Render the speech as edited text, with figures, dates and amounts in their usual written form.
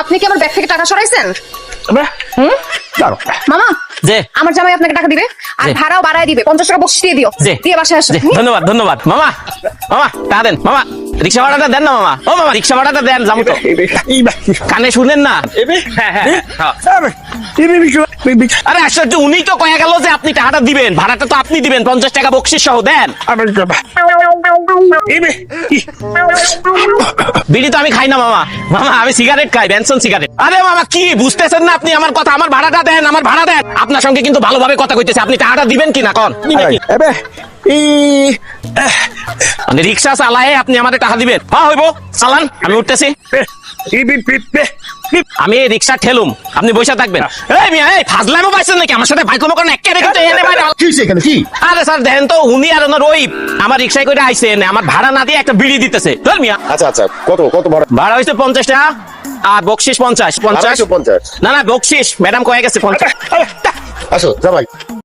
আপনি কি আমার ব্যাগ থেকে টাকা সরাইছেন? মামা যে আমার জামাই আপনাকে টাকা দিবে আর জি। ভাড়াও বাড়ায় দিবে, 50 টাকা বকশিশ দিয়ে দিও, জি। দিয়ে বাসায় আসো। জি, ধন্যবাদ ধন্যবাদ মামা। মামা টাকা দেন মামা, রিক্সা ভাড়াটা দেন না মামা। ও মামা রিক্সা ভাড়াটা দেন, যাবো তো। কানে শুনেন না? হ্যাঁ, হ্যাঁ, হ্যাঁ। আরে আশ্চর্য, উনি তো কয়ে গেল যে আপনি টাকাটা দিবেন, ভাড়াটা তো আপনি দিবেন, 50 টাকা বকশিশ সহ দেন। বিড়ি তো আমি খাই না মামা, মামা আমি সিগারেট খাই, বেনসন সিগারেট। আরে মামা কি বুঝতেছেন না আপনি আমার কথা? আমার ভাড়াটা দেন, আমার ভাড়া দেন। আপনার সঙ্গে কিন্তু ভালোভাবে কথা কইতেছে, আপনি টাকাটা দিবেন কি না কন? মানে রিক্সা চালায় আপনি আমাদের টাকা দিবেন? হ্যাঁ হইব, চালান, আমি উঠতেছি। আমি এই রিক্সা ঠেলুম, আপনি বসে থাকবেন। এই মিয়া, এই ফাজলামো পাইছেন নাকি আমার সাথে? ভাইকমো করেন একেবারে কিন্তু এনে বাইরে। আরে স্যার দেখেন তো, উনি আর ওনার ওই আমার রিক্সায় করে আইছে, এনে আমার ভাড়া না দিয়ে একটা বিড়ি দিতেছে। ধর মিয়া, আচ্ছা আচ্ছা, কত কত ভাড়া? ভাড়া হয়েছে 50 টাকা আর বকশিস 50। 50 250। না না বকশিস ম্যাডাম কয়ে গেছে 50। আসো জামাই।